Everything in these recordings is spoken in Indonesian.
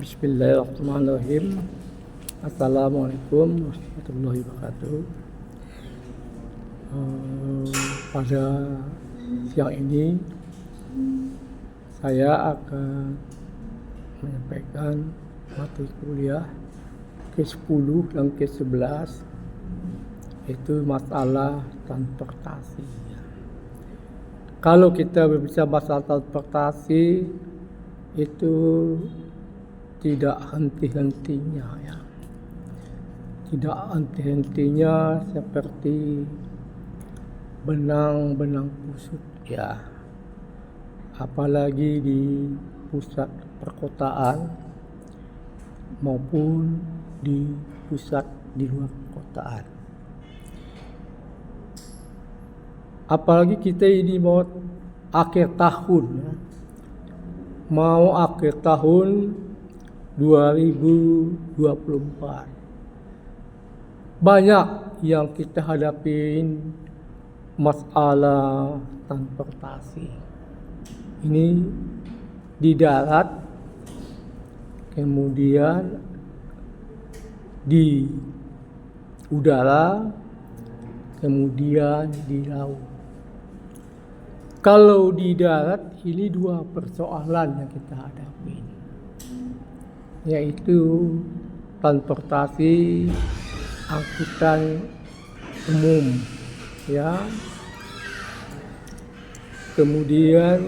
Bismillahirrahmanirrahim. Assalamualaikum warahmatullahi wabarakatuh. Pada siang ini saya akan menyampaikan materi kuliah ke-10 dan ke-11, yaitu masalah transportasi. Kalau kita berbicara masalah transportasi, itu tidak henti-hentinya ya. Tidak henti-hentinya seperti benang-benang kusut ya. Apalagi di pusat perkotaan maupun di pusat di luar perkotaan. Apalagi kita ini mau akhir tahun ya. Mau akhir tahun 2024. Banyak yang kita hadapin masalah transportasi. Ini di darat, kemudian di udara, kemudian di laut. Kalau di darat, ini dua persoalan yang kita hadapi, yaitu transportasi angkutan umum ya, kemudian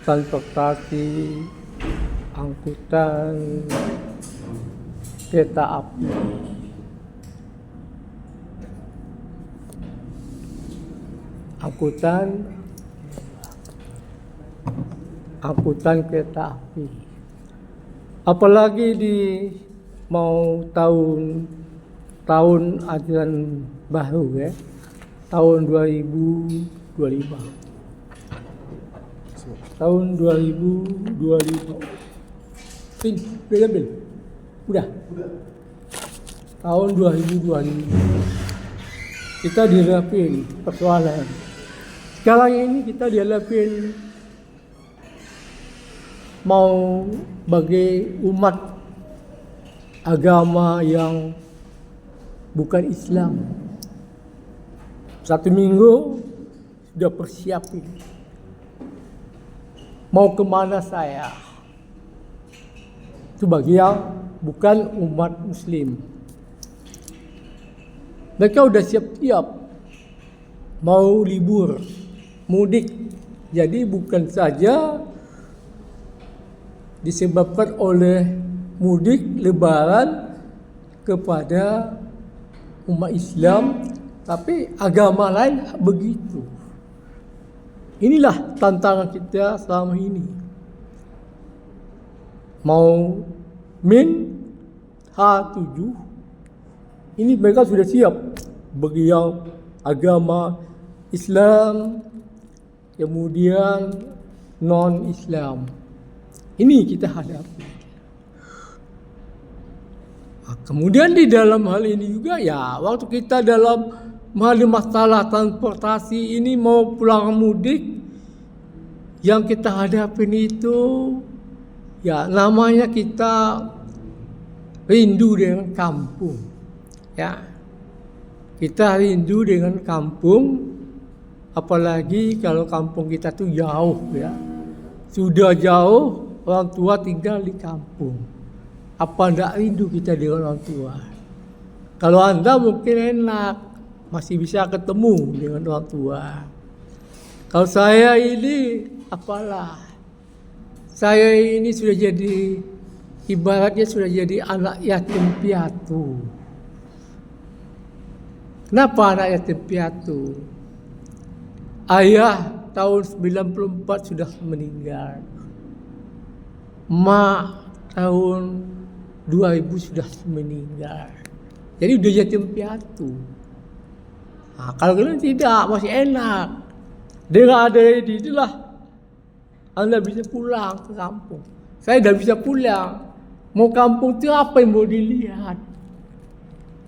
transportasi angkutan kereta api. Angkutan kereta api. Apalagi di mau tahun ajaran baru ya, tahun 2025. Tahun 2025. Udah. Tahun 2025. Kita dihadapin persoalan. Sekarang ini kita dihadapin mau bagi umat agama yang bukan Islam. 1 minggu sudah persiapin. Mau kemana saya? Itu bagi yang bukan umat Muslim. Mereka udah siap-siap mau libur, mudik. Jadi bukan saja disebabkan oleh mudik lebaran kepada umat Islam, tapi agama lain begitu. Inilah tantangan kita selama ini. Mau min H7, ini mereka sudah siap bagi yang agama Islam, kemudian non-Islam. Ini kita hadapi. Kemudian di dalam hal ini juga ya, waktu kita dalam masalah transportasi ini mau pulang mudik, yang kita hadapin itu ya namanya kita rindu dengan kampung. Ya. Kita rindu dengan kampung, apalagi kalau kampung kita tuh jauh ya. Sudah jauh, orang tua tinggal di kampung. Apa enggak rindu kita dengan orang tua? Kalau Anda mungkin enak, masih bisa ketemu dengan orang tua. Kalau saya ini, apalah. Saya ini sudah jadi, ibaratnya sudah jadi anak yatim piatu. Kenapa anak yatim piatu? Ayah tahun 94 sudah meninggal. Mak tahun 2000 sudah meninggal. Jadi udah yatim piatu. Nah, kalau kalian tidak, masih enak. Dengan ada inilah Anda bisa pulang ke kampung. Saya tidak bisa pulang. Mau kampung itu apa yang mau dilihat?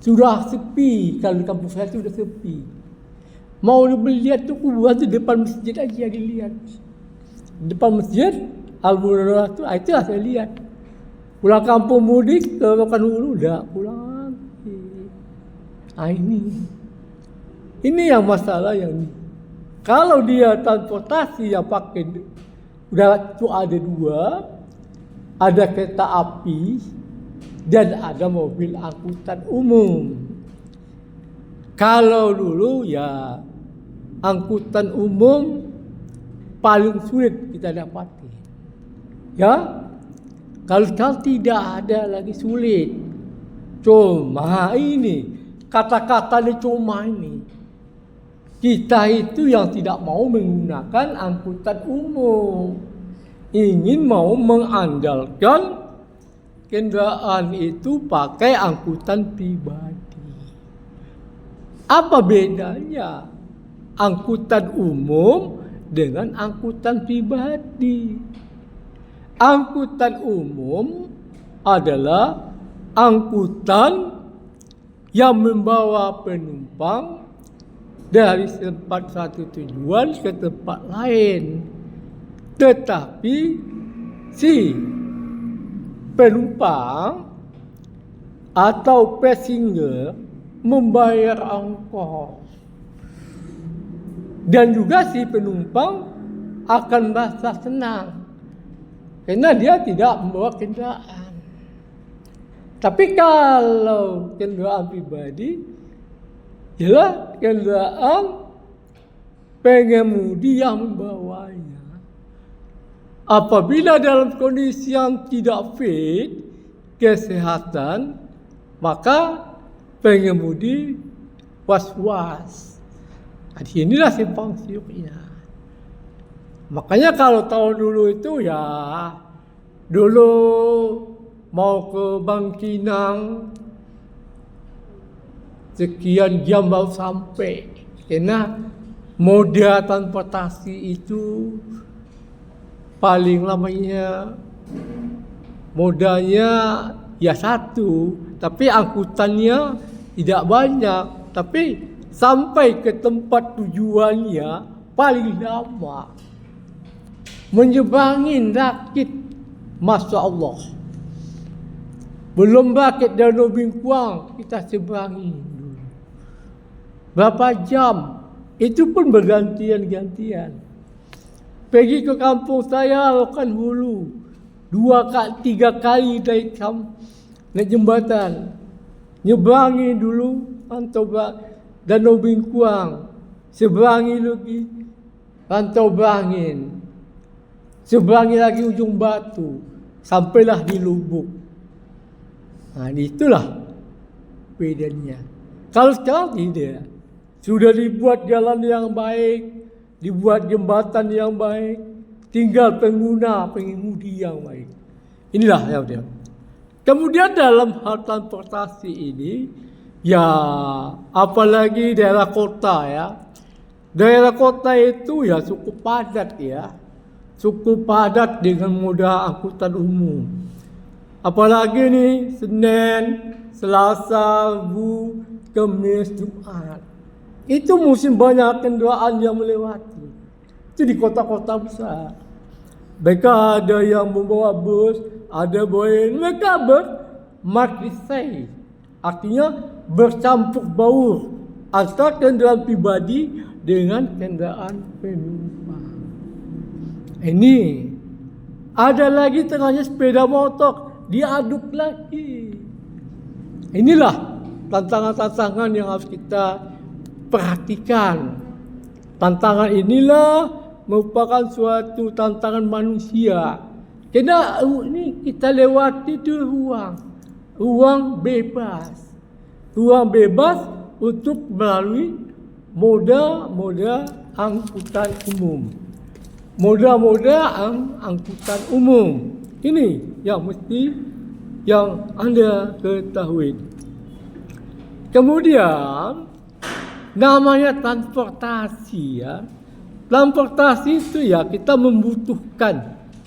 Sudah sepi. Kalau di kampung saya itu sudah sepi. Mau melihat tuh kuburan di depan masjid aja dilihat. Depan masjid Al-Munawwarah itu itulah saya lihat. Pulang kampung mudik ke Rokan-Hulu udah pulang lagi. Nah ini yang masalah yang ini. Kalau dia transportasi yang pakai udah itu ada dua, ada kereta api dan ada mobil angkutan umum. Kalau dulu ya angkutan umum paling sulit kita dapati. Ya, kalau tidak ada lagi sulit. Cuma ini kata-katanya cuma ini. Kita itu yang tidak mau menggunakan angkutan umum, ingin mau mengandalkan kendaraan itu pakai angkutan pribadi. Apa bedanya angkutan umum dengan angkutan pribadi? Angkutan umum adalah angkutan yang membawa penumpang dari tempat satu tujuan ke tempat lain. Tetapi si penumpang atau passenger membayar ongkos. Dan juga si penumpang akan merasa senang karena dia tidak membawa kendaraan. Tapi kalau kendaraan pribadi, ialah kendaraan pengemudi yang membawanya. Apabila dalam kondisi yang tidak fit kesehatan, maka pengemudi was-was. Inilah simpang siurnya. Makanya kalau tahun dulu itu ya, dulu mau ke Bangkinang sekian jam baru sampai. Karena moda transportasi itu paling lamanya modanya ya satu, tapi angkutannya tidak banyak. Tapi sampai ke tempat tujuannya paling lama. Menyeberangin rakit, Masya Allah. Belum rakit Danau Bingkuang, kita seberangi dulu. Berapa jam? Itu pun bergantian-gantian. Pergi ke kampung saya, Rokan-Hulu. 2-3 kali naik jembatan. Nyeberangi dulu, rantau Danau Bingkuang. Seberangi lagi, rantau Berangin. Seberangi lagi ujung Batu. Sampailah di Lubuk. Nah, itulah bedanya. Kalau sekarang tidak. Sudah dibuat jalan yang baik, dibuat jembatan yang baik, tinggal pengemudi yang baik. Inilah yang dia. Kemudian dalam hal transportasi ini, ya apalagi daerah kota ya. Daerah kota itu ya cukup padat ya. Cukup padat dengan moda angkutan umum. Apalagi nih Senin, Selasa, Rabu, Kamis, Jumat. Itu musim banyak kendaraan yang melewati. Itu di kota-kota besar. Mereka ada yang membawa bus, ada boy. Mereka bermaklisai. Artinya bercampur baur antara kendaraan pribadi dengan kendaraan penumpang. Ini ada lagi tengahnya sepeda motor, diaduk lagi. Inilah tantangan-tantangan yang harus kita perhatikan. Tantangan inilah merupakan suatu tantangan manusia. Karena ini kita lewati itu ruang bebas. Ruang bebas untuk melalui moda angkutan umum. Moda angkutan umum. Ini yang mesti yang Anda ketahui. Kemudian namanya transportasi ya. Transportasi itu ya kita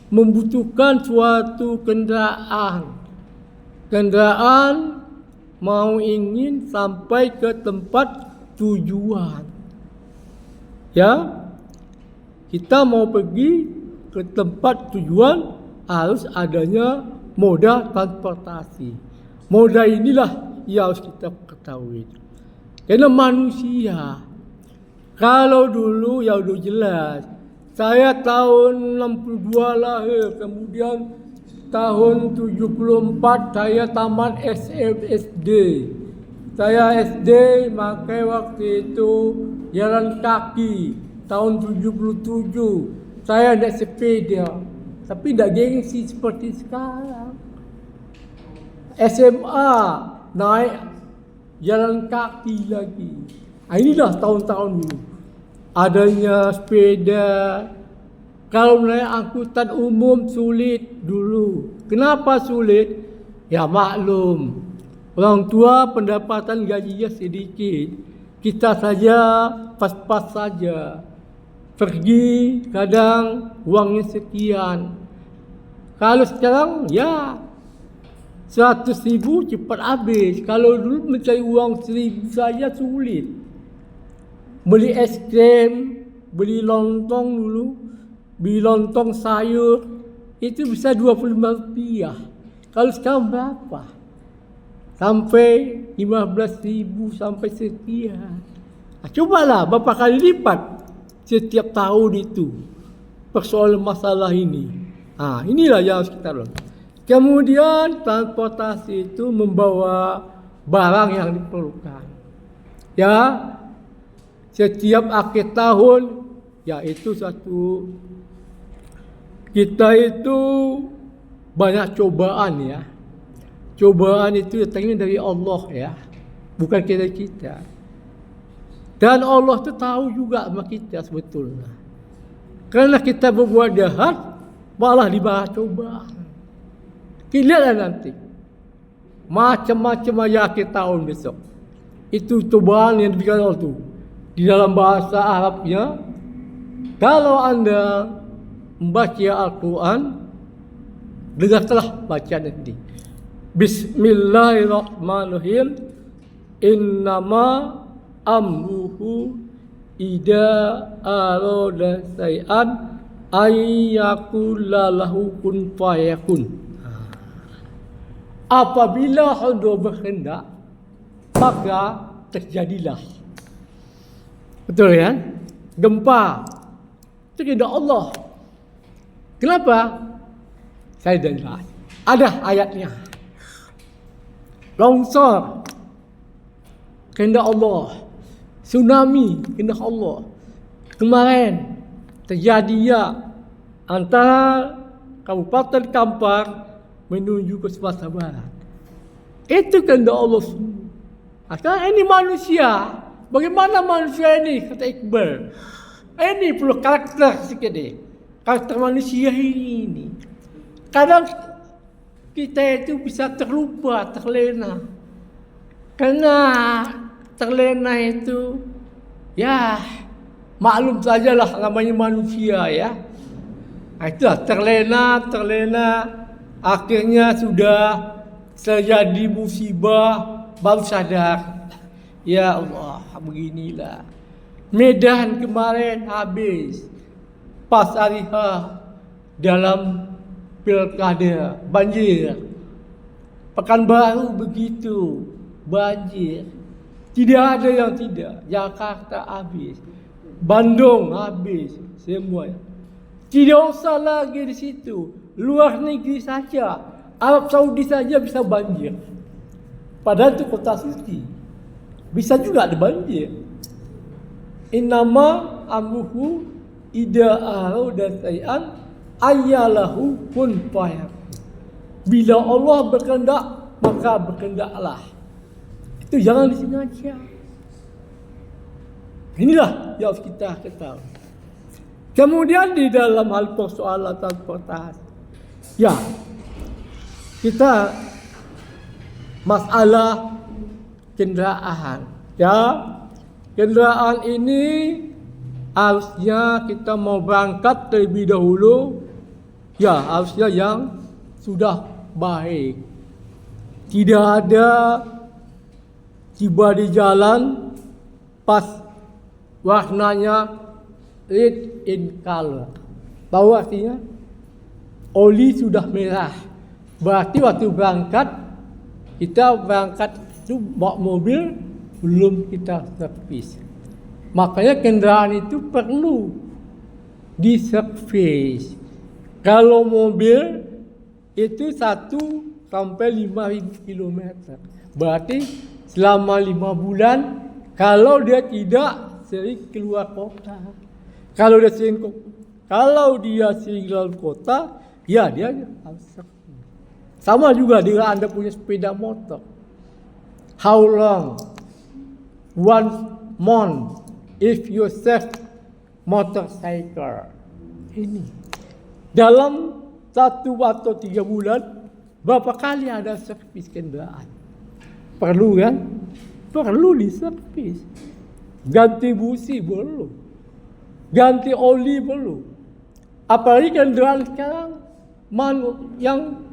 membutuhkan suatu kendaraan. Kendaraan mau ingin sampai ke tempat tujuan. Ya. Kita mau pergi ke tempat tujuan harus adanya moda transportasi. Moda inilah yang harus kita ketahui. Karena manusia, kalau dulu ya udah jelas, saya tahun 62 lahir, kemudian tahun 74 saya tamat SD. Saya SD pakai waktu itu jalan kaki. Tahun 77 saya naik sepeda, tapi tidak gengsi seperti sekarang. SMA naik jalan kaki lagi. Inilah tahun-tahun dulu. Adanya sepeda. Kalau naik angkutan umum sulit dulu. Kenapa sulit? Ya maklum. Orang tua pendapatan gajinya sedikit. Kita saja pas-pas saja. Pergi kadang uangnya sekian. Kalau sekarang ya 100.000 cepat habis. Kalau dulu mencari uang 1.000 saja sulit. Beli es krim, beli lontong dulu, beli lontong sayur, itu bisa 25 rupiah. Kalau sekarang berapa? Sampai 15.000 sampai sekian. Nah, cobalah berapa kali lipat setiap tahun itu persoalan masalah ini. Inilah yang harus kita lakukan. Kemudian transportasi itu membawa barang yang diperlukan. Ya, setiap akhir tahun, yaitu satu, kita itu banyak cobaan ya. Cobaan itu datangnya dari Allah ya, bukan kita. Dan Allah itu tahu juga sama kita sebetulnya. Karena kita berbuat jahat, malah dibahas cobaan. Kita lihatlah nanti. Macam-macam aja akhir tahun besok. Itu cobaan yang diberikan Allah itu. Di dalam bahasa Arabnya, kalau Anda membaca Al-Quran, dengarlah bacaan ini. Bismillahirrahmanirrahim. Innama amruhu idza arada syai'an ayyakula lahu kun fayakun. Apabila Allah berkehendak, maka terjadilah. Betul ya? Gempa itu kehendak Allah. Kenapa? Saya dengar. Ada ayatnya. Longsor kehendak Allah. Tsunami kehendak Allah. Kemarin terjadi ya antara Kabupaten Kampar menuju ke Sumatera Barat. Itu kehendak Allah semua. Sekarang ini manusia. Bagaimana manusia ini? Kata Iqbal. Ini perlu karakter sikit ni. Karakter manusia ini. Kadang kita itu bisa terlupa, terlena. Karena terlena itu, ya maklum sajalah namanya manusia ya. Itulah terlena. Akhirnya sudah terjadi musibah, baru sadar. Ya Allah, beginilah. Medan kemarin habis. Pas hari dalam pilkada, banjir. Pekanbaru begitu, banjir. Tidak ada yang tidak. Jakarta habis. Bandung habis. Semua. Tidak usah lagi di situ. Luar negeri saja. Arab Saudi saja bisa banjir. Padahal itu kota suci. Bisa juga ada banjir. Innama amruhu idza arada syai'an ayyalahu kun fayakun. Bila Allah berkehendak, maka berkehendaklah. Itu jangan disengaja. Inilah yang harus kita ketahui. Kemudian di dalam hal persoalan transportasi, ya kita masalah kendaraan. Ya, kendaraan ini harusnya kita mau berangkat terlebih dahulu. Ya, harusnya yang sudah baik. Tidak ada tiba di jalan pas warnanya red in color. Tahu artinya? Oli sudah merah. Berarti waktu berangkat, kita berangkat itu bawa mobil, belum kita servis. Makanya kendaraan itu perlu diservis. Kalau mobil itu 1 sampai 5.000 kilometer. Berarti selama 5 bulan, kalau dia tidak sering keluar kota. Kalau dia sering keluar kota, ya dia harus servis. Sama juga dengan Anda punya sepeda motor. How long? 1 month if you save motorcycle. Ini dalam 1 atau 3 bulan, berapa kali ada servis kendaraan? Perlu kan? Perlu diservis. Ganti busi perlu. Ganti oli perlu. Apalagi kendaraan sekarang yang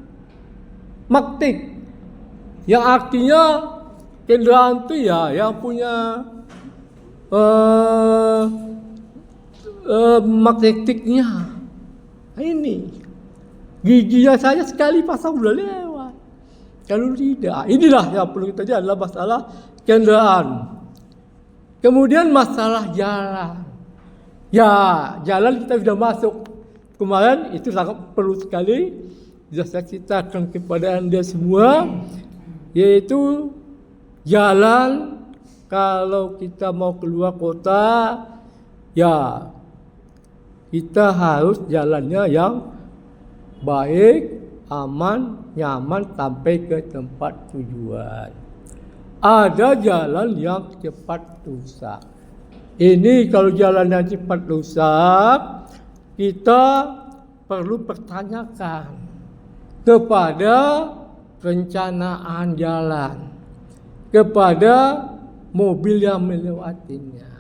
magnetik. Yang artinya kendaraan itu ya yang punya magnetiknya. Ini giginya saja sekali pasang udah lewat. Kalau tidak, inilah yang perlu kita lihat adalah masalah kendaraan. Kemudian masalah jalan. Ya, jalan kita sudah masuk kemarin, itu sangat perlu sekali. Sudah saya ceritakan kepada Anda semua, yaitu jalan kalau kita mau keluar kota, ya kita harus jalannya yang baik, aman, nyaman sampai ke tempat tujuan. Ada jalan yang cepat rusak. Ini kalau jalan yang cepat rusak, kita perlu pertanyakan kepada perencanaan jalan, kepada mobil yang melewatinya.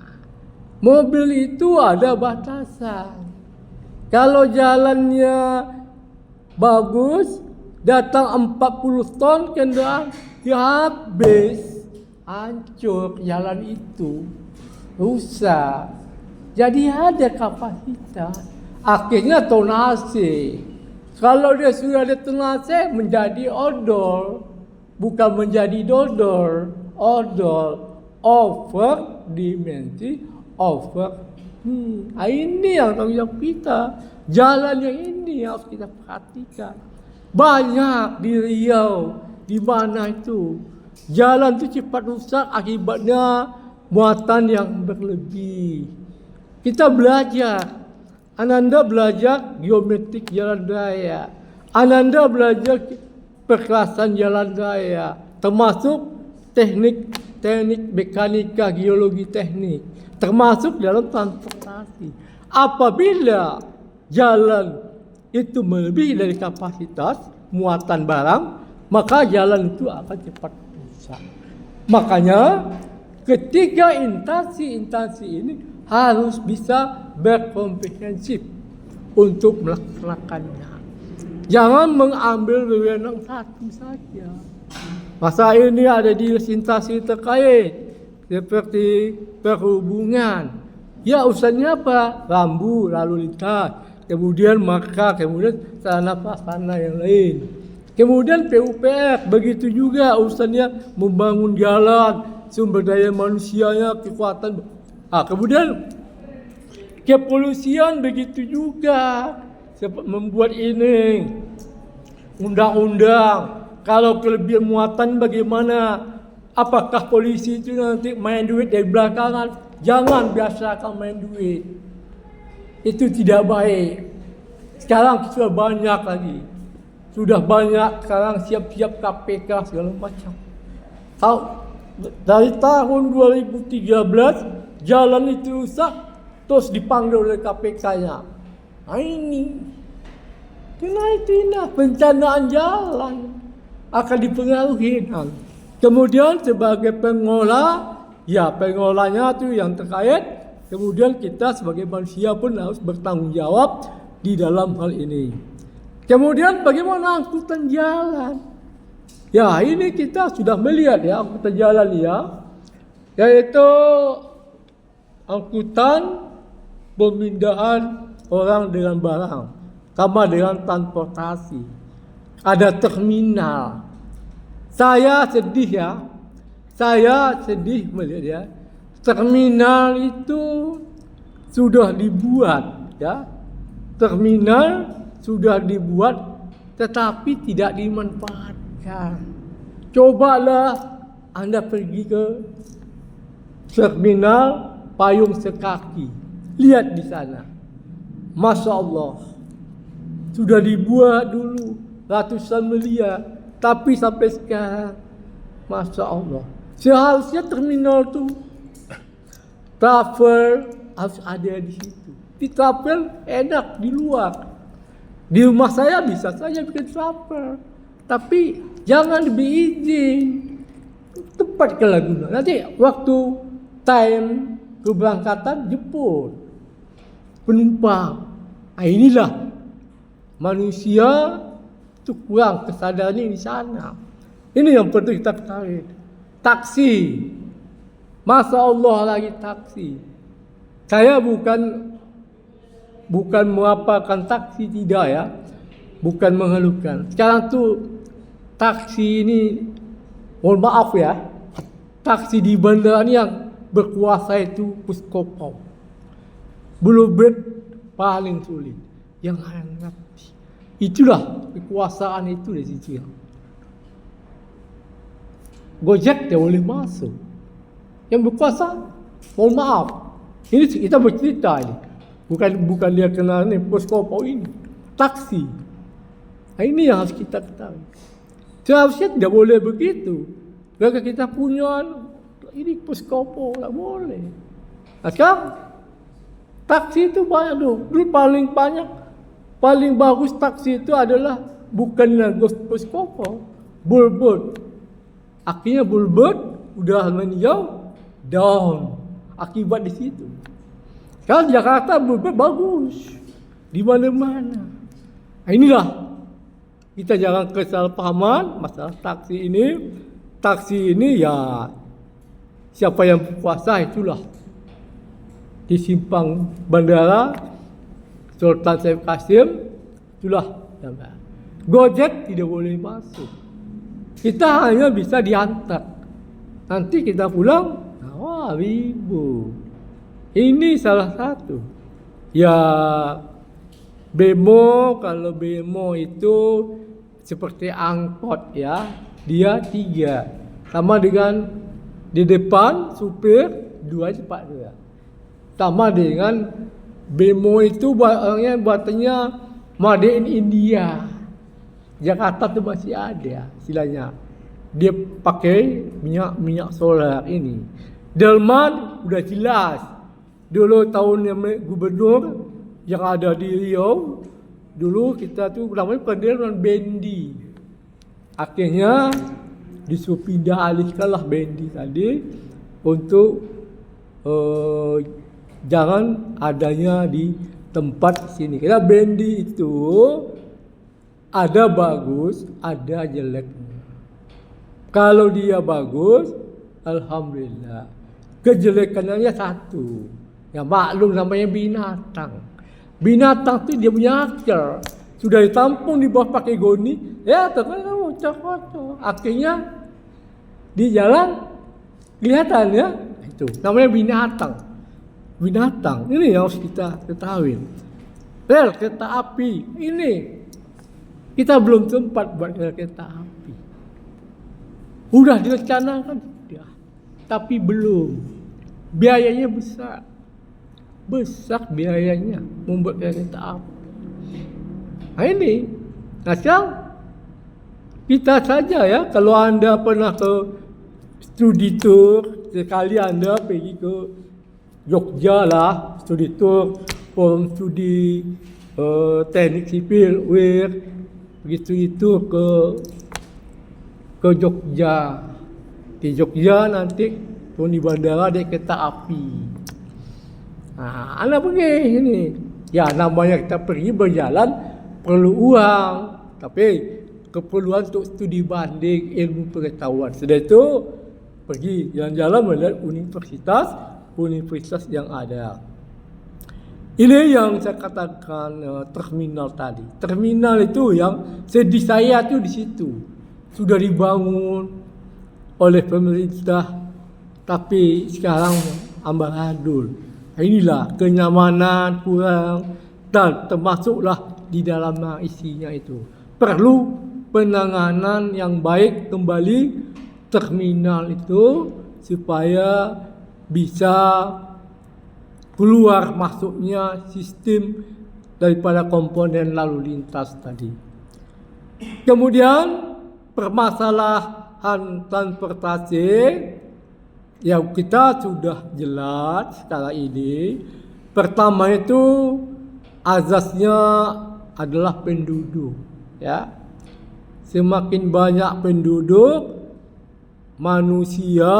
Mobil itu ada batasan. Kalau jalannya bagus, datang 40 ton kendaraan, ya habis, hancur jalan itu, rusak. Jadi ada kapasitas. Akhirnya tonase. Kalau dia sudah ada tonase, menjadi odol, bukan menjadi dodol. Odol, over dimensi, over. Ini yang tanggung jawab kita. Jalan yang ini harus kita perhatikan. Banyak di Riau, di mana itu jalan itu cepat rusak akibatnya muatan yang berlebih. Kita belajar. Ananda belajar geometrik jalan raya. Ananda belajar perkerasan jalan raya, termasuk teknik mekanika, geologi teknik, termasuk dalam transportasi. Apabila jalan itu melebihi dari kapasitas muatan barang, maka jalan itu akan cepat rusak. Makanya ketiga instansi ini harus bisa berkomprehensif untuk melaksanakannya. Jangan mengambil wewenang satu saja. Masa ini ada di instansi terkait seperti perhubungan. Ya urusannya apa? Rambu lalu lintas, kemudian marka, kemudian sarana prasarana yang lain. Kemudian PUPR begitu juga urusannya membangun jalan, sumber daya manusianya, kekuatan. Kemudian kepolisian begitu juga membuat ini undang-undang. Kalau kelebihan muatan bagaimana? Apakah polisi itu nanti main duit dari belakangan? Jangan biasakan main duit. Itu tidak baik. Sekarang sudah banyak lagi. Sudah banyak sekarang siap-siap KPK segala macam. Dari tahun 2013 jalan itu rusak, terus dipanggil oleh KPK-nya. Ini perencanaan jalan akan dipengaruhi. Kemudian sebagai pengelola, ya pengolanya itu yang terkait. Kemudian kita sebagai manusia pun harus bertanggung jawab di dalam hal ini. Kemudian bagaimana angkutan jalan? Ya ini kita sudah melihat ya angkutan jalan ya, yaitu angkutan pemindahan orang dengan barang, sama dengan transportasi. ada terminal. Saya sedih ya. Saya sedih melihat ya. Terminal itu sudah dibuat ya. Terminal sudah dibuat tetapi tidak dimanfaatkan. Cobalah Anda pergi ke terminal payung sekaki. Lihat di sana. Masya Allah. Sudah dibuat dulu ratusan miliar. Tapi sampai sekarang, Masya Allah. Seharusnya terminal itu travel harus ada di situ. Di travel enak di luar. Di rumah saya bisa saja bikin travel. Tapi jangan berizin. Tepat ke Laguna. Nanti waktu time keberangkatan jemput penumpang. Nah, inilah manusia itu kurang kesadarannya di sana. Ini yang perlu kita ketahui. Taksi, Masya Allah lagi taksi. Saya bukan mengapakan taksi, tidak ya, bukan mengeluhkan. Sekarang tuh taksi ini, mohon maaf ya, taksi di bandara ini yang berkuasa itu Puskopau. Bluebird paling sulit, yang hangat. Itulah kekuasaan itu di situ. Gojek dia boleh masuk. Yang berkuasa, mohon maaf. Ini kita bercerita ini. Bukan dia kenal ni Puskopau ini. Taksi. Nah, ini yang harus kita ketahui. Seharusnya tidak boleh begitu. Kalau kita punya ini Puskopau, tak boleh. Nah, sekarang taksi itu banyak dulu. Dulu paling bagus taksi itu adalah bukan Puskopau, Bluebird. Akhirnya Bluebird udah meninjau down akibat di situ. Kalau Jakarta Bluebird bagus di mana-mana. Nah, inilah kita jangan kesalahpahaman masalah taksi ini. Taksi ini ya siapa yang berkuasa itulah. Di simpang bandara Sultan Syarif Kasim itulah. Gojek tidak boleh masuk. Kita hanya bisa diantar. Nanti kita pulang, wah ribu. Ini salah satu. Ya bemo, kalau bemo itu seperti angkot ya. Dia 3. Sama dengan di depan supir 2 cepat dia. Sama dengan bemo itu buatannya Made in India. Jakarta tu masih ada istilahnya. Dia pakai minyak solar ini. Delman udah jelas. Dulu tahun yang gubernur yang ada di Riau, dulu kita tu namanya Delman Bendi. Akhirnya disuruh pindah alihkanlah Bendi tadi untuk jangan adanya di tempat sini. Karena Bendi itu ada bagus, ada jeleknya. Kalau dia bagus, alhamdulillah. Kejelekannya satu. Ya maklum namanya binatang. Binatang tu dia punya akal. Sudah ditampung di bawah pakai goni, ya terkena cocok. Akhirnya di jalan kelihatan ya. Itu namanya binatang. Binatang. Ini yang harus kita ketahui. Rel kereta api ini kita belum sempat buat kereta api. Udah direncanakan sudah, tapi belum. Biayanya besar. Besar biayanya membuat kereta api. Nah ini, sekarang kita saja ya, kalau Anda pernah ke studi tour, sekali Anda pergi ke Jogja lah, studi tour, forum studi teknik sipil, begitu itu ke Jogja. Di Jogja nanti turun di bandara ada kereta api. Nah, Anda pergi ini. Ya namanya kita pergi berjalan perlu uang, tapi keperluan untuk studi banding ilmu pengetahuan. Setelah itu pergi jalan-jalan melihat universitas yang ada. Ini yang saya katakan terminal tadi. Terminal itu yang sedih saya tuh di situ. Sudah dibangun oleh pemerintah, tapi sekarang ambaradul. Inilah kenyamanan kurang dan termasuklah di dalam isinya itu. Perlu penanganan yang baik kembali terminal itu supaya bisa keluar masuknya sistem daripada komponen lalu lintas tadi. Kemudian permasalahan transportasi yang kita sudah jelas sekarang ini. Pertama itu azasnya adalah penduduk, ya. Semakin banyak penduduk, manusia,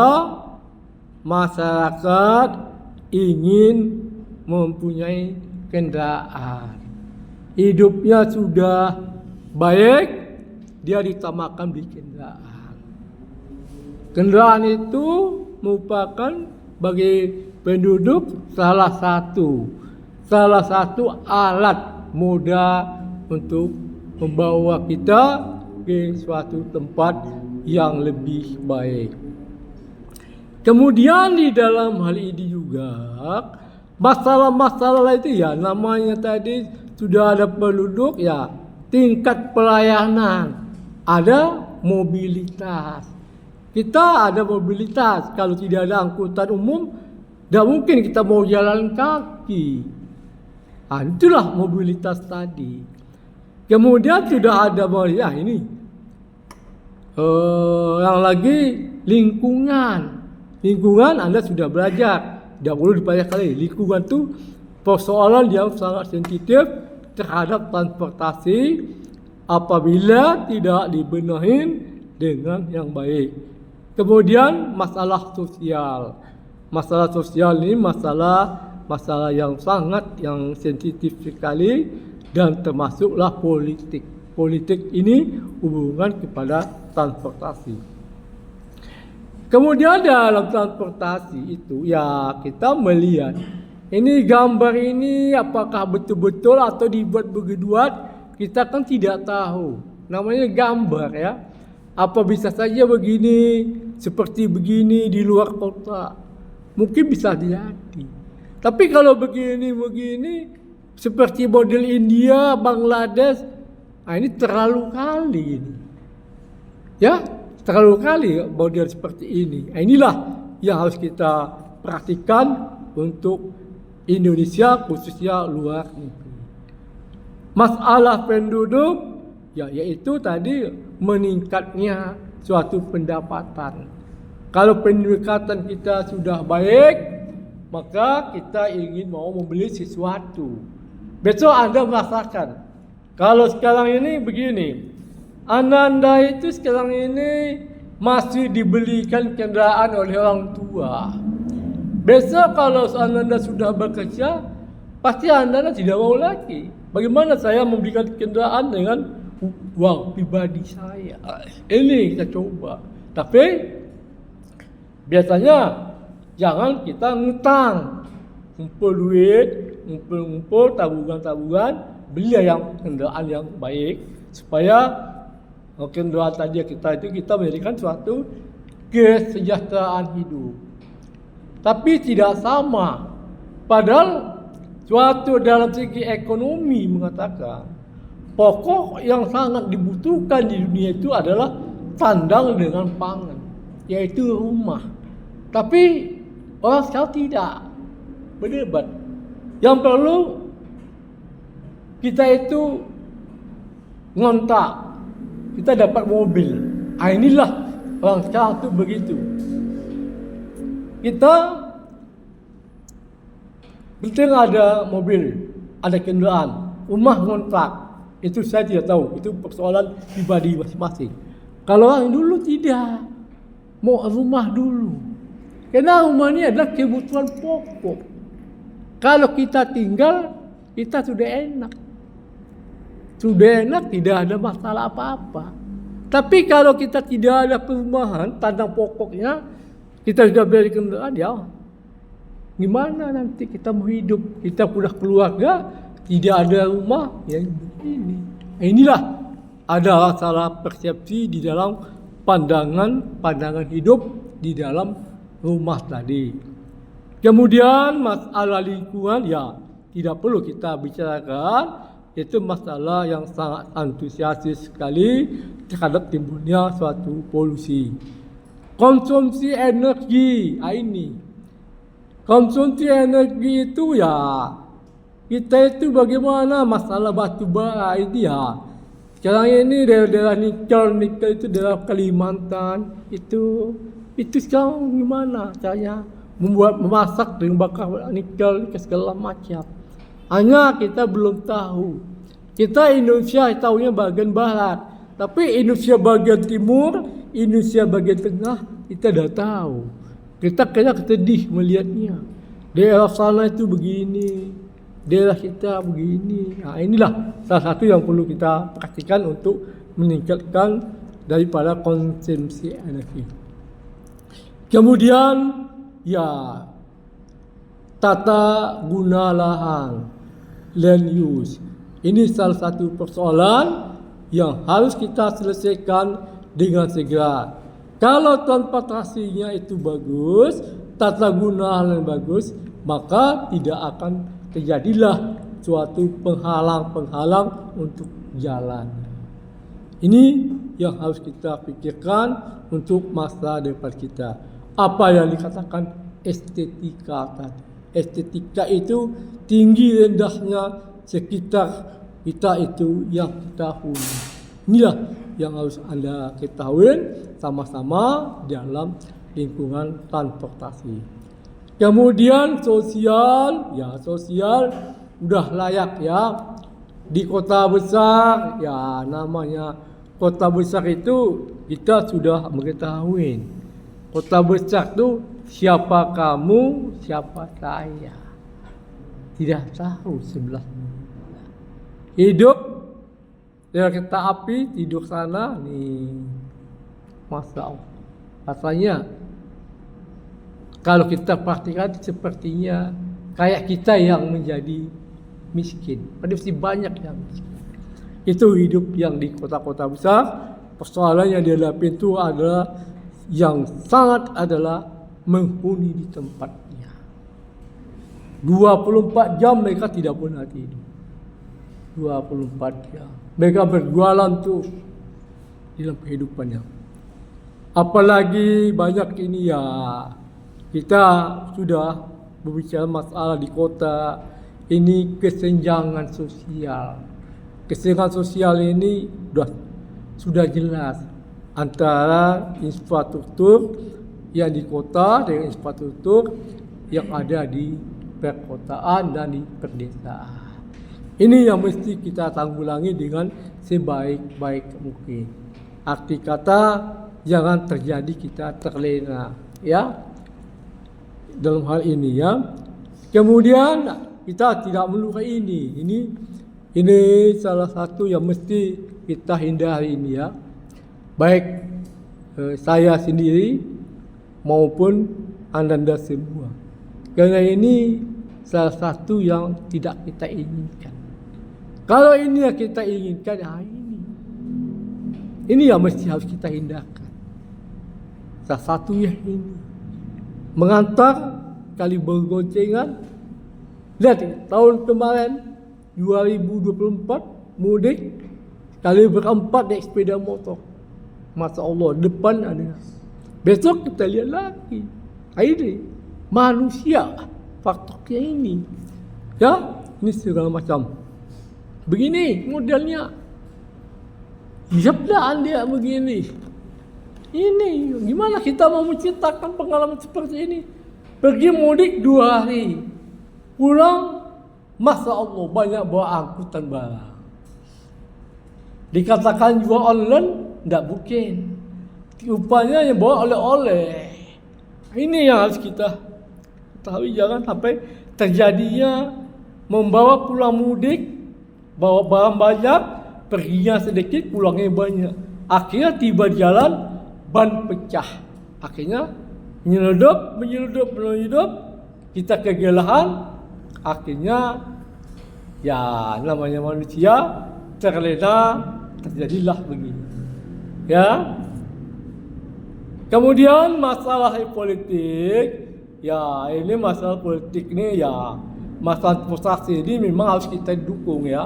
masyarakat ingin mempunyai kendaraan. Hidupnya sudah baik, dia ditamakan beli kendaraan. Kendaraan itu merupakan bagi penduduk salah satu alat moda untuk membawa kita ke suatu tempat yang lebih baik. Kemudian di dalam hal ini juga masalah-masalah itu ya namanya tadi sudah ada penduduk ya, tingkat pelayanan, ada mobilitas. Kita ada mobilitas, kalau tidak ada angkutan umum tidak mungkin kita mau jalan kaki. Itulah mobilitas tadi. Kemudian sudah ada ya ini yang lagi lingkungan. Lingkungan Anda sudah belajar, tidak perlu dibanyak kali. Lingkungan itu persoalan yang sangat sensitif terhadap transportasi apabila tidak dibenahi dengan yang baik. Kemudian masalah sosial. Masalah sosial ini masalah yang sangat yang sensitif sekali dan termasuklah politik. Politik ini hubungan kepada transportasi. Kemudian dalam transportasi itu ya kita melihat ini gambar ini apakah betul-betul atau dibuat begitu, kita kan tidak tahu. Namanya gambar ya. Apa bisa saja begini, seperti begini di luar kota. Mungkin bisa jadi. Tapi kalau begini seperti model India, Bangladesh, ini terlalu kali ini. Ya, terlalu kali model seperti ini. Inilah yang harus kita perhatikan untuk Indonesia, khususnya luar negeri. Masalah penduduk, ya yaitu tadi meningkatnya suatu pendapatan. Kalau pendekatan kita sudah baik, maka kita ingin mau membeli sesuatu. Besok Anda merasakan. Kalau sekarang ini begini, Anda itu sekarang ini masih dibelikan kendaraan oleh orang tua. Besok kalau Anda sudah bekerja, pasti Anda tidak mau lagi. Bagaimana saya membelikan kendaraan dengan uang pribadi saya? Ini kita coba. Tapi biasanya jangan kita ngutang, ngumpul duit, ngumpul tabungan, beli yang kendaraan yang baik supaya kendaraan tadi kita menjadikan suatu kesejahteraan hidup. Tapi tidak sama. Padahal suatu dalam segi ekonomi mengatakan pokok yang sangat dibutuhkan di dunia itu adalah sandang dengan pangan, yaitu rumah. Tapi orang sekarang tidak berdebat. Yang perlu kita itu ngontak, kita dapat mobil. Inilah orang sekarang itu begitu. Kita penting ada mobil, ada kendaraan, rumah ngontrak. Itu saya tidak tahu, itu persoalan pribadi masing-masing. Kalau orang dulu tidak, mau rumah dulu. Karena rumah ini adalah kebutuhan pokok. Kalau kita tinggal, kita sudah enak. Sudah enak, tidak ada masalah apa-apa. Tapi kalau kita tidak ada perumahan, tanda pokoknya, kita sudah beli kendaraan, ya Gimana nanti kita mau hidup? Kita punya keluarga, tidak ada rumah, ya begini. Inilah adalah salah persepsi di dalam pandangan hidup di dalam rumah tadi. Kemudian masalah lingkungan, ya tidak perlu kita bicarakan. Itu masalah yang sangat antusias sekali terhadap timbulnya suatu polusi. Konsumsi energi, ini. Konsumsi energi itu ya, kita itu bagaimana masalah batu bara ini ya. Sekarang ini daerah nikel itu daerah Kalimantan itu sekarang gimana caranya memasak dengan bakar nikel ke segala macam. Hanya kita belum tahu. Kita Indonesia tahunya bagian barat, tapi Indonesia bagian timur, Indonesia bagian tengah kita dah tahu. Kita kena sedih melihatnya. Daerah sana itu begini, daerah kita begini. Nah, inilah salah satu yang perlu kita perhatikan untuk meningkatkan daripada konsumsi energi. Kemudian ya, tata guna lahan, land use. Ini salah satu persoalan yang harus kita selesaikan dengan segera. Kalau transportasinya itu bagus, tata guna lahan bagus, maka tidak akan terjadilah suatu penghalang untuk jalan. Ini yang harus kita pikirkan untuk masa depan kita. Apa yang dikatakan estetika tadi. Estetika itu tinggi rendahnya sekitar kita itu yang kita huni. Inilah yang harus Anda ketahui sama-sama dalam lingkungan transportasi. Kemudian sosial, ya sosial udah layak ya. Di kota besar, ya namanya kota besar itu kita sudah mengetahui. Kota besar itu siapa kamu, siapa saya. Tidak tahu sebelah mana. Hidup dari kereta api, tidur sana nih. Masya Allah. Rasanya kalau kita praktikkan sepertinya kayak kita yang menjadi miskin. Padahal masih banyak yang miskin. Itu hidup yang di kota-kota besar. Persoalan yang dihadapi itu adalah yang sangat adalah menghuni di tempatnya. 24 jam mereka tidak pernah tidur. 24 jam. Mereka berjualan terus dalam kehidupannya. Apalagi banyak ini ya, kita sudah berbicara masalah di kota, ini kesenjangan sosial. Kesenjangan sosial ini sudah jelas antara infrastruktur yang di kota dengan infrastruktur yang ada di perkotaan dan di perdesaan. Ini yang mesti kita tanggulangi dengan sebaik-baik mungkin. Arti kata jangan terjadi kita terlena ya dalam hal ini ya. Kemudian kita tidak melukai ini. Ini salah satu yang mesti kita hindari ini ya. Baik saya sendiri maupun anda semua. Karena ini salah satu yang tidak kita inginkan. Kalau ini yang kita inginkan, ya ini yang mesti harus kita hindarkan. Salah satunya ini mengantar kali bergoncengan. Lihat tahun kemarin 2024 mudik kali berempat naik sepeda motor. Masya Allah, depan ada. Besok kita lihat lagi. Ini manusia faktornya ini. Ya, ini segala macam. Begini modelnya. Siaplah Anda begini. Ini gimana kita mau menciptakan pengalaman seperti ini? Pergi mudik 2 hari. Pulang, Masya Allah banyak bawa angkutan barang. Dikatakan jual online, tidak mungkin. Rupanya yang bawa oleh-oleh. Ini yang harus kita ketahui, jangan sampai terjadinya membawa pulang mudik, bawa barang banyak, perginya sedikit, pulangnya banyak. Akhirnya tiba di jalan, ban pecah. Akhirnya menyeludup, kita kegelahan, akhirnya ya namanya manusia terlena, terjadilah begini. Ya. Kemudian masalah politik, ya ini masalah politik ini ya, masalah transportasi ini memang harus kita dukung ya.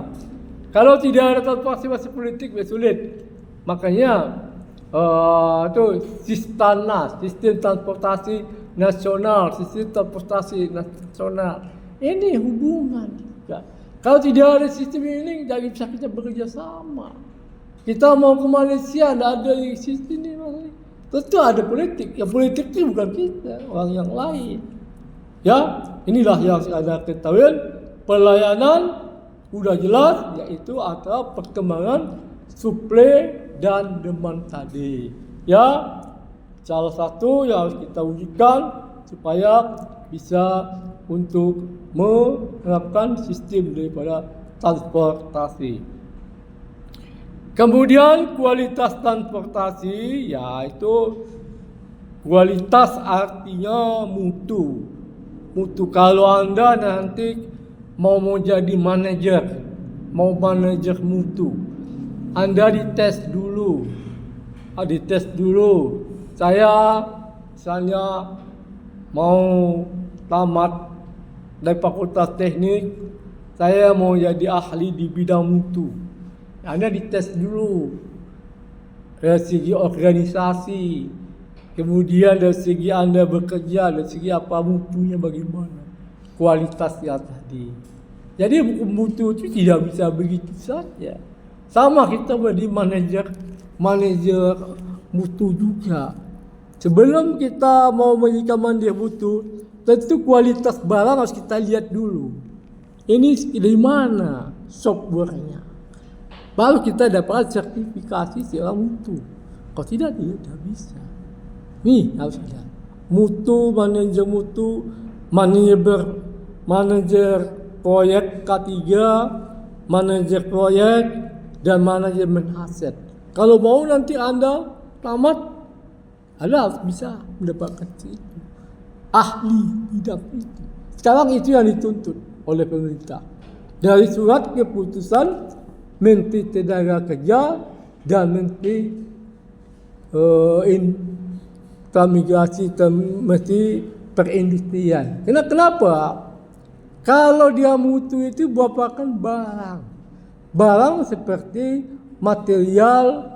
Kalau tidak ada transportasi politik ya sulit. Makanya itu sistem transportasi nasional, sistem transportasi nasional ini hubungan juga. Kalau tidak ada sistem ini, tidak bisa kita bekerja sama. Kita mau ke Malaysia, tidak ada sistem ini. Tentu ada politik. Yang politik itu bukan kita, orang yang lain. Ya, inilah yang ada ketahuan. Pelayanan sudah jelas, yaitu antara perkembangan suplai dan demand tadi. Ya, salah satu yang harus kita wujudkan supaya bisa untuk menerapkan sistem daripada transportasi. Kemudian kualitas transportasi, yaitu kualitas artinya mutu. Mutu kalau Anda nanti mau menjadi manajer, mau manajer mutu, Anda dites dulu. Saya misalnya mau tamat dari Fakultas Teknik, saya mau jadi ahli di bidang mutu. Anda dites dulu dari segi organisasi, kemudian dari segi Anda bekerja, dari segi apa mutunya bagaimana, kualitasnya tadi. Jadi mutu itu tidak bisa begitu saja. Sama kita menjadi manajer mutu juga. Sebelum kita mau menjadi manajer mutu, tentu kualitas barang harus kita lihat dulu. Ini dari mana softwarenya. Baru kita dapat sertifikasi seorang mutu. Kalau tidak, dia tidak bisa. Nih harus ada mutu, manajer proyek K3, manajer proyek, dan manajemen aset. Kalau mau nanti Anda tamat, Anda harus bisa mendapatkan itu. Ahli bidang itu. Sekarang itu yang dituntut oleh pemerintah. Dari surat keputusan Menteri Tenaga Kerja dan Menteri Transmigrasi Menteri Perindustrian. Kenapa? Kalau dia mutu itu merupakan barang seperti material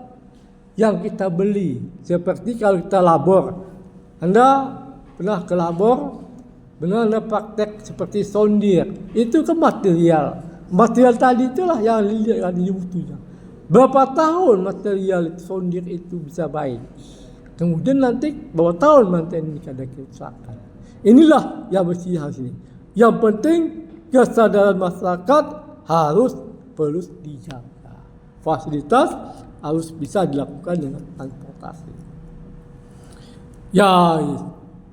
yang kita beli. Seperti kalau kita labor, Anda pernah ke labor, benar Anda praktek seperti sondir, itu kan material. Material tadi itulah yang dilihat di mutunya. Berapa tahun material sondir itu bisa baik. Kemudian nanti berapa tahun nanti ada kerusakan. Inilah yang mesti harus ini. Yang penting kesadaran masyarakat perlu dijaga. Fasilitas harus bisa dilakukan dengan transportasi. Ya,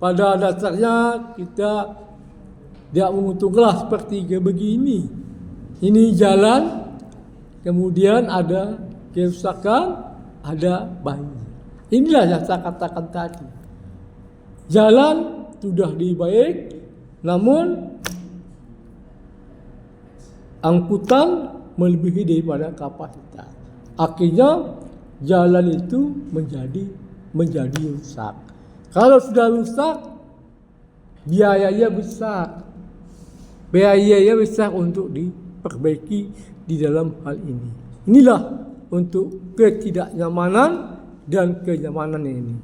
pada dasarnya kita tidak menguntunglah seperti begini. Ini jalan, kemudian ada kerusakan, ada banjir. Inilah yang saya katakan tadi. Jalan sudah dibaik, namun angkutan melebihi daripada kapasitas. Akhirnya jalan itu menjadi rusak. Kalau sudah rusak, biayanya besar. Biayanya besar untuk diperbaiki di dalam hal ini. Inilah untuk ketidaknyamanan dan kenyamanan ini.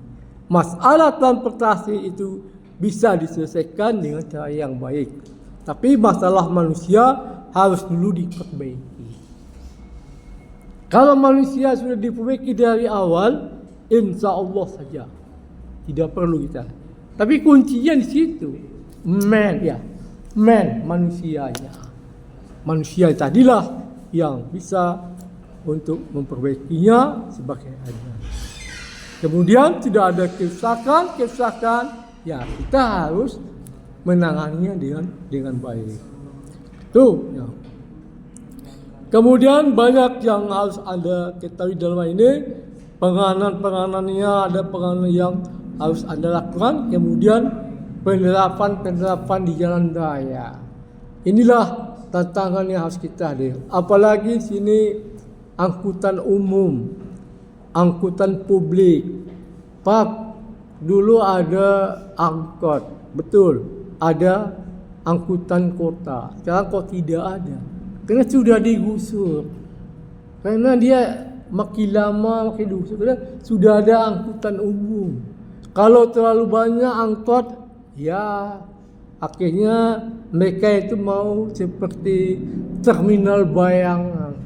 Masalah transportasi itu bisa diselesaikan dengan cara yang baik. Tapi masalah manusia harus dulu diperbaiki. Kalau manusia sudah diperbaiki dari awal, insya Allah saja. Tidak perlu kita. Tapi kuncinya di situ. Manusianya. Manusia tadilah yang bisa untuk memperbaikinya sebagai ada. Kemudian tidak ada kerusakan, ya kita harus menanganinya dengan baik. Tuh, ya. Kemudian banyak yang harus Anda ketahui dalam ini, penanganannya ada penanganan yang harus Anda lakukan. Kemudian penerapan di jalan raya. Inilah tantangan yang harus kita hadir. Apalagi sini angkutan umum, angkutan publik. Pak, dulu ada angkot, betul, ada angkutan kota. Sekarang kok tidak ada? Karena sudah digusur. Karena dia makin lama makin digusur. Karena sudah ada angkutan umum. Kalau terlalu banyak angkot, ya akhirnya mereka itu mau seperti terminal bayangan.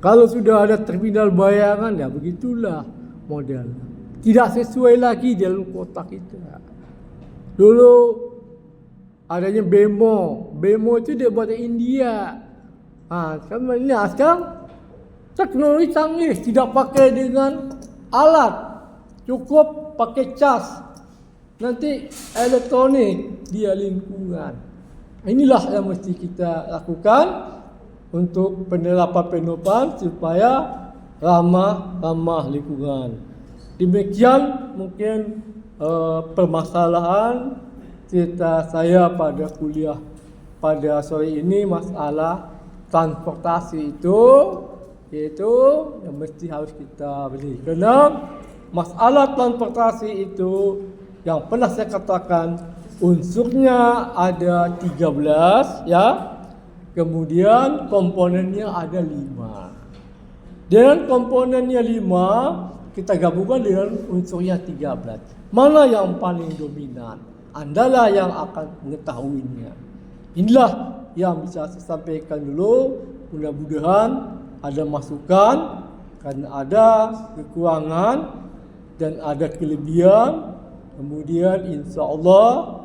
Kalau sudah ada terminal bayangan, ya begitulah modelnya. Tidak sesuai lagi dalam kota kita. Dulu adanya bemo itu dia buat India. Sekarang teknologi canggih, tidak pakai dengan alat, cukup pakai cas. Nanti elektronik dia lingkungan. Inilah yang mesti kita lakukan untuk penerapan supaya ramah lingkungan. Demikian mungkin permasalahan cerita saya pada kuliah pada sore ini, masalah transportasi itu, yaitu yang mesti harus kita beli. Karena masalah transportasi itu yang pernah saya katakan unsurnya ada 13 ya. Kemudian komponennya ada 5. Dengan komponennya 5 kita gabungkan dengan unsurnya 13. Mana yang paling dominan? Andalah yang akan mengetahuinya. Inilah yang bisa saya sampaikan dulu. Mudah-mudahan ada masukan, karena ada kekurangan dan ada kelebihan. Kemudian insya Allah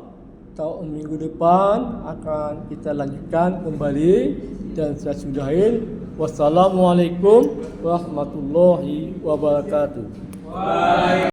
tahun minggu depan akan kita lanjutkan kembali, dan saya sudahin. Wassalamualaikum warahmatullahi wabarakatuh.